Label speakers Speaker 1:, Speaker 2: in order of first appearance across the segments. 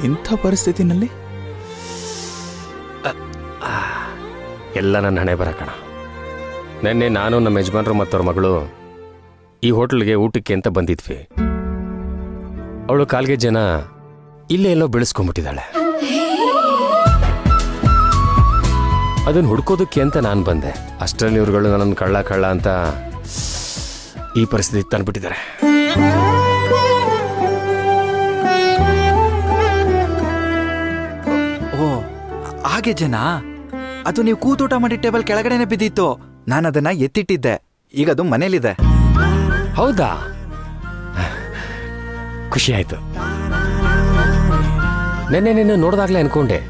Speaker 1: ಇಂಥ ಪರಿಸ್ಥಿತಿನಲ್ಲಿ
Speaker 2: ಎಲ್ಲ ನನ್ನ ಹಣೆ ಬರ ಕಣ. ನೆನ್ನೆ ನಾನು ನಮ್ಮ ಯಜಮಾನ್ರು ಮತ್ತವ್ರ ಮಗಳು ಈ ಹೋಟ್ಲಿಗೆ ಊಟಕ್ಕೆ ಅಂತ ಬಂದಿದ್ವಿ. ಅವಳು ಕಾಲ್ಗೆ ಜನ ಇಲ್ಲೇ ಎಲ್ಲೋ ಬೆಳೆಸ್ಕೊಂಡ್ಬಿಟ್ಟಿದ್ದಾಳೆ. ಅದನ್ನು ಹುಡ್ಕೋದಕ್ಕೆ ಅಂತ ನಾನು ಬಂದೆ. ಅಷ್ಟರಲ್ಲಿ ಇವ್ರುಗಳು ನನ್ನನ್ನು ಕಳ್ಳ ಅಂತ ಈ ಪರಿಸ್ಥಿತಿ ತಂದ್ಬಿಟ್ಟಿದ್ದಾರೆ.
Speaker 1: ಓ ಹಾಗೆ ಜನ, ಅದು ನೀವು ಕೂತೂಟ ಮಾಡಿ ಟೇಬಲ್ ಕೆಳಗಡೆನೆ ಬಿದ್ದಿತ್ತು. ನಾನು ಅದನ್ನ ಎತ್ತಿಟ್ಟಿದ್ದೆ. ಈಗ ಅದು ಮನೇಲಿದೆ.
Speaker 2: ಹೌದಾ? ಖುಷಿ ಆಯ್ತು. ನೆನ್ನೆ ನೋಡಿದಾಗ್ಲೇ ಅನ್ಕೊಂಡೆ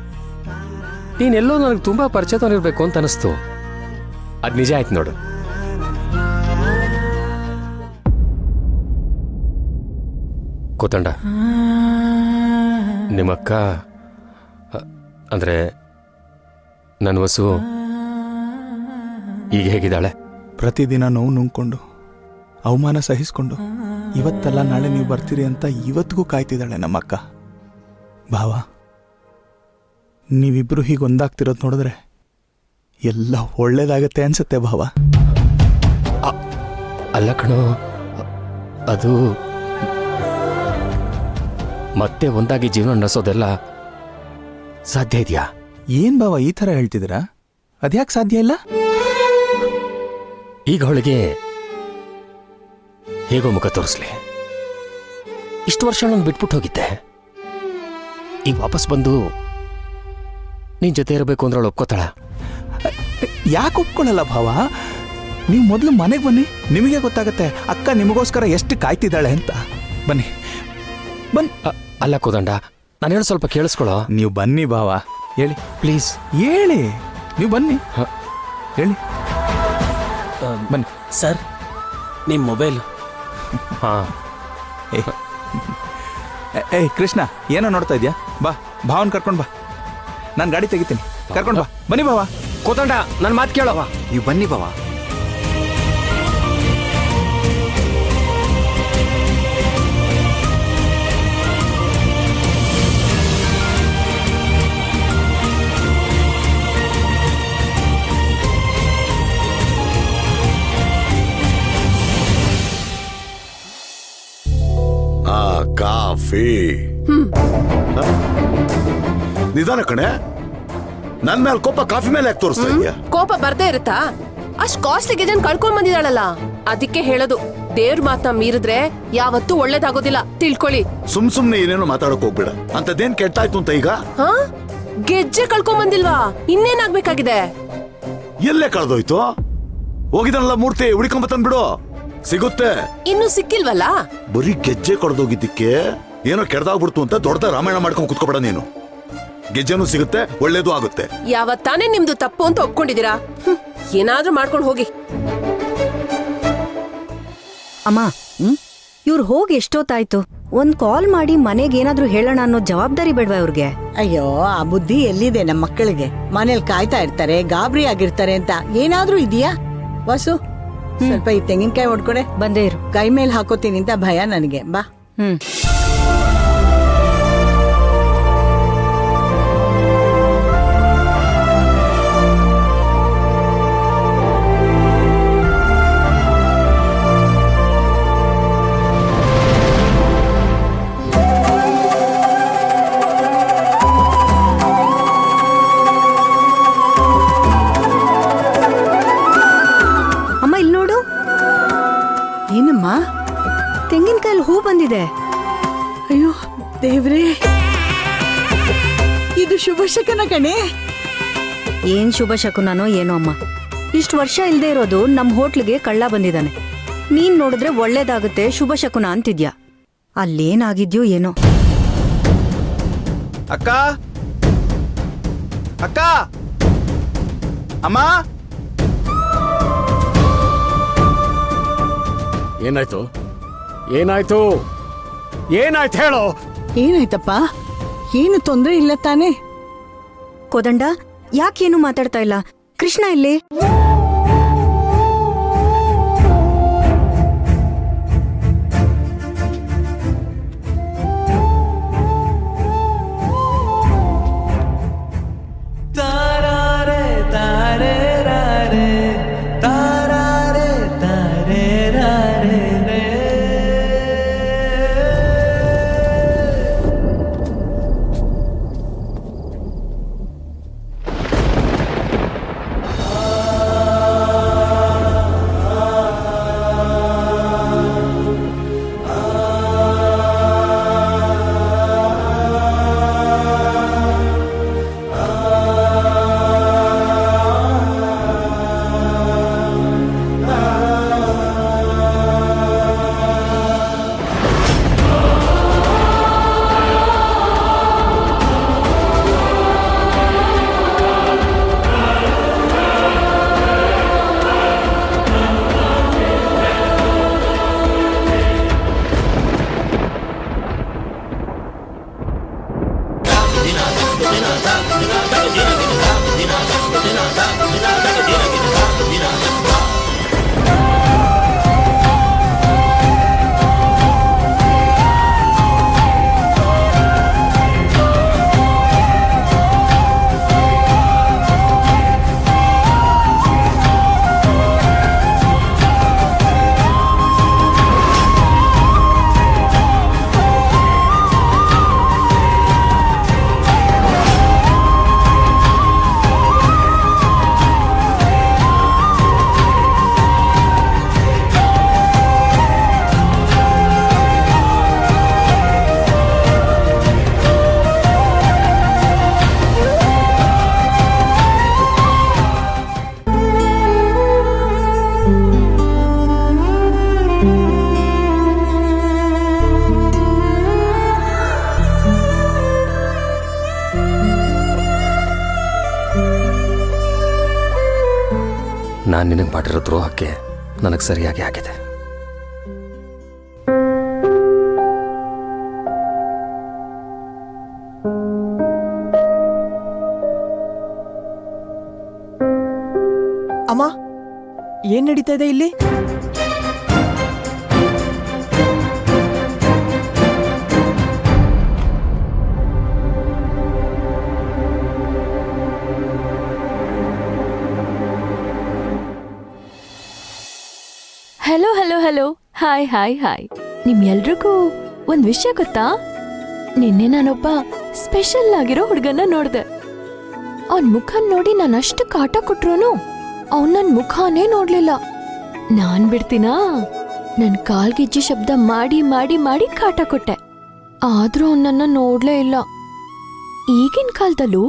Speaker 2: ನೀನೆಲ್ಲೋ ನನಗೆ ತುಂಬಾ ಪರಿಚಯದವನಿರ್ಬೇಕು ಅಂತ ಅನಿಸ್ತು. ಅದು ನಿಜ ಆಯ್ತು ನೋಡು. ಕೋತಂಡ, ನಿಮ್ಮಕ್ಕ ಅಂದ್ರೆ ನನ್ನ ವಸು ಈಗ ಹೇಗಿದ್ದಾಳೆ?
Speaker 1: ಪ್ರತಿದಿನ ನೋವು ನುಂಗ್ಕೊಂಡು ಅವಮಾನ ಸಹಿಸ್ಕೊಂಡು ಇವತ್ತಲ್ಲ ನಾಳೆ ನೀವು ಬರ್ತೀರಿ ಅಂತ ಇವತ್ತಿಗೂ ಕಾಯ್ತಿದ್ದಾಳೆ ನಮ್ಮಕ್ಕ. ಭಾವ, ನೀವಿಬ್ರು ಹೀಗೆ ಒಂದಾಗ್ತಿರೋದು ನೋಡಿದ್ರೆ ಎಲ್ಲ ಒಳ್ಳೇದಾಗತ್ತೆ ಅನ್ಸುತ್ತೆ ಭಾವ.
Speaker 2: ಅಲ್ಲ ಕಣೋ, ಅದು ಮತ್ತೆ ಒಂದಾಗಿ ಜೀವನ ನಡೆಸೋದೆಲ್ಲ ಸಾಧ್ಯ ಇದೆಯಾ?
Speaker 1: ಏನ್ ಭಾವ ಈ ಥರ ಹೇಳ್ತಿದ್ದೀರಾ? ಅದ್ಯಾಕೆ ಸಾಧ್ಯ ಇಲ್ಲ?
Speaker 2: ಈಗ ಅವಳಿಗೆ ಹೇಗೋ ಮುಖ ತೋರಿಸ್ಲಿ. ಇಷ್ಟು ವರ್ಷ ನಾನು ಬಿಟ್ಬಿಟ್ಟು ಹೋಗಿದ್ದೆ. ಈಗ ವಾಪಸ್ ಬಂದು ನಿನ್ ಜೊತೆ ಇರಬೇಕು ಅಂದ್ರೆ ಅವಳು ಒಪ್ಕೋತಾಳ?
Speaker 1: ಯಾಕೆ ಒಪ್ಕೊಳ್ಳಲ್ಲ ಭಾವ? ನೀವು ಮೊದಲು ಮನೆಗೆ ಬನ್ನಿ, ನಿಮಗೆ ಗೊತ್ತಾಗತ್ತೆ ಅಕ್ಕ ನಿಮಗೋಸ್ಕರ ಎಷ್ಟು ಕಾಯ್ತಿದ್ದಾಳೆ ಅಂತ. ಬನ್ನಿ ಬನ್ನಿ.
Speaker 2: ಅಲ್ಲ ಕೋದಂಡ, ನಾನು ಹೇಳಿ ಸ್ವಲ್ಪ ಕೇಳಿಸ್ಕೊಳ್ಳೋ.
Speaker 1: ನೀವು ಬನ್ನಿ ಭಾವ, ಹೇಳಿ
Speaker 2: ಪ್ಲೀಸ್.
Speaker 1: ಹೇಳಿ, ನೀವು ಬನ್ನಿ. ಹೇಳಿ ಬನ್ನಿ.
Speaker 3: ಸರ್, ನಿಮ್ಮ ಮೊಬೈಲ್.
Speaker 2: ಹಾಂ.
Speaker 1: ಏಯ್ ಕೃಷ್ಣ, ಏನೋ ನೋಡ್ತಾ ಇದೆಯಾ? ಬಾ, ಭಾವನ್ ಕರ್ಕೊಂಡು ಬಾ. ನಾನು ಗಾಡಿ ತೆಗಿತೀನಿ, ಕರ್ಕೊಂಡು ಬಾ. ಬನ್ನಿ ಭಾವ.
Speaker 2: ಕೋದಂಡ, ನನ್ನ ಮಾತು ಕೇಳವ.
Speaker 1: ನೀವು ಬನ್ನಿ ಭಾವ.
Speaker 4: ಕಾಫಿ ನಿಧಾನ ಕಣೆ. ನನ್ ಮೇಲೆ ಕೋಪ ಕಾಫಿ ಮೇಲೆ ಯಾಕೆ ತೋರಿಸ್ತಾ ಇದೀಯಾ?
Speaker 5: ಕೋಪ ಬರ್ದೇ ಇರುತ್ತಾ? ಅಷ್ಟ್ ಕಾಸ್ಟ್ಲಿ ಗೆಜನ್ ಕಳ್ಕೊಂಡ್ ಬಂದಿದ್ದಾಳಲ್ಲ, ಅದಕ್ಕೆ ಹೇಳೋದು. ದೇವ್ರ ಮಾತನ್ನ ಮೀರಿದ್ರೆ ಯಾವತ್ತೂ ಒಳ್ಳೇದಾಗೋದಿಲ್ಲ, ತಿಳ್ಕೊಳ್ಳಿ.
Speaker 4: ಸುಮ್ನೆ ಏನೇನೋ ಮಾತಾಡಕ್ ಹೋಗ್ಬೇಡ. ಅಂತದೇನ್ ಕೆಟ್ಟಾಯ್ತು ಅಂತ ಈಗ?
Speaker 5: ಹಾ, ಗೆಜ್ಜೆ ಕಳ್ಕೊಂಡ್ ಬಂದಿಲ್ವಾ? ಇನ್ನೇನಾಗ್ಬೇಕಾಗಿದೆ?
Speaker 4: ಎಲ್ಲೇ ಕಳೆದೋಯ್ತು? ಹೋಗಿದನಲ್ಲ ಮೂರ್ತಿ, ಹುಡಿಕೊಂಬತ್ತಂದ್ಬಿಡು, ಸಿಗುತ್ತೆ.
Speaker 5: ಇನ್ನು ಸಿಕ್ಕಿಲ್ವಲ್ಲ?
Speaker 4: ಬರೀ ಗೆಜ್ಜೆ ಕಳೆದೋಗಿದ್ದಕ್ಕೆ ಏನೋ ಕೆಡ್ದಾಗ್ಬಿಡ್ತು ಅಂತ ದೊಡ್ಡ ರಾಮಾಯಣ ಮಾಡ್ಕೊಂಡು ಕುತ್ಕೋಬೇಡ ನೀನು. ಗೆಜ್ಜೆನೂ ಸಿಗುತ್ತೆ, ಒಳ್ಳೇದು ಆಗುತ್ತೆ.
Speaker 5: ಯಾವತ್ತಾನೇ ನಿಮ್ದು ತಪ್ಪು ಅಂತ ಒಪ್ಕೊಂಡಿದ್ದೀರಾ? ಏನಾದ್ರೂ ಮಾಡ್ಕೊಂಡು ಹೋಗಿ.
Speaker 6: ಅಮ್ಮ, ಇವ್ರು ಹೋಗಿ ಎಷ್ಟೊತ್ತಾಯ್ತು? ಒಂದ್ ಕಾಲ್ ಮಾಡಿ ಮನೆಗೆ ಏನಾದ್ರೂ ಹೇಳೋಣ ಅನ್ನೋ ಜವಾಬ್ದಾರಿ ಬೇಡ್ವಾ ಇವ್ರಿಗೆ?
Speaker 7: ಅಯ್ಯೋ, ಆ ಬುದ್ಧಿ ಎಲ್ಲಿದೆ ನಮ್ಮ ಮಕ್ಕಳಿಗೆ? ಮನೇಲಿ ಕಾಯ್ತಾ ಇರ್ತಾರೆ, ಗಾಬರಿ ಆಗಿರ್ತಾರೆ ಅಂತ ಏನಾದ್ರೂ ಇದೆಯಾ? ವಸು, ಸ್ವಲ್ಪ ಈ ತೆಂಗಿನಕಾಯಿ ಹೊಡ್ಕೊಡೆ.
Speaker 6: ಬಂದೇ ಇರು.
Speaker 7: ಕೈ ಮೇಲೆ ಹಾಕೋತೀನಿ ಅಂತ ಭಯ ನನಗೆ. ಬಾ. ಏನಮ್ಮ?
Speaker 6: ತೆಂಗಿನಕಾಯಲ್ಲಿ ಹೂ ಬಂದಿದೆ.
Speaker 7: ಅಯ್ಯೋ ದೇವ್ರೇ, ಇದು ಶುಭ ಶಕನ ಕಣೆ.
Speaker 6: ಏನ್ ಶುಭ ಶಕುನನೋ ಏನೋ ಅಮ್ಮ. ಇಷ್ಟು ವರ್ಷ ಇಲ್ದೇ ಇರೋದು ನಮ್ ಹೋಟ್ಲಿಗೆ ಕಳ್ಳ ಬಂದಿದ್ದಾನೆ. ನೀನ್ ನೋಡಿದ್ರೆ ಒಳ್ಳೇದಾಗುತ್ತೆ, ಶುಭ ಶಕುನ ಅಂತಿದ್ಯಾ. ಅಲ್ಲೇನಾಗಿದ್ಯೋ ಏನೋ.
Speaker 1: ಅಕ್ಕ, ಅಕ್ಕ, ಅಮ್ಮ.
Speaker 3: ಏನಾಯ್ತು? ಏನಾಯ್ತು? ಏನಾಯ್ತು ಹೇಳೋ.
Speaker 7: ಏನಾಯ್ತಪ್ಪ? ಏನು ತೊಂದ್ರೆ ಇಲ್ಲ ತಾನೆ?
Speaker 6: ಕೋದಂಡ, ಯಾಕೇನು ಮಾತಾಡ್ತಾ ಇಲ್ಲ? ಕೃಷ್ಣ ಇಲ್ಲಿ?
Speaker 2: ನಾನು ನಿನಗೆ ಮಾಡಿರೋ ದ್ರೋಹಕ್ಕೆ ನನಗೆ ಸರಿಯಾಗಿ ಆಗಿದೆ.
Speaker 8: ಅಮ್ಮ, ಏನ್ ನಡೀತಾ ಇದೆ ಇಲ್ಲಿ?
Speaker 9: Hello hello hello, hi hi hi. ನಿಮ್ಮೆಲ್ರಿಗೂ ಒಂದ್ ವಿಷಯ ಗೊತ್ತಾ? ನಿನ್ನೆ ನಾನೊಬ್ಬ ಸ್ಪೆಷಲ್ ಆಗಿರೋ ಹುಡುಗನ್ನ ನೋಡ್ದೆ. ಅವನ್ ಮುಖ ನೋಡಿ ನಾನು ಅಷ್ಟು ಕಾಟ ಕೊಟ್ರು ಅವ್ನ್ ನನ್ ಮುಖಾನೇ ನೋಡ್ಲಿಲ್ಲ. ನಾನ್ ಬಿಡ್ತೀನಾ? ನನ್ ಕಾಲ್ಗೆಜ್ಜೆ ಶಬ್ದ ಮಾಡಿ ಮಾಡಿ ಮಾಡಿ ಕಾಟ ಕೊಟ್ಟೆ, ಆದ್ರೂ ಅವ್ನ್ ನನ್ನ ನೋಡ್ಲೇ ಇಲ್ಲ. ಈಗಿನ ಕಾಲದಲ್ಲೂ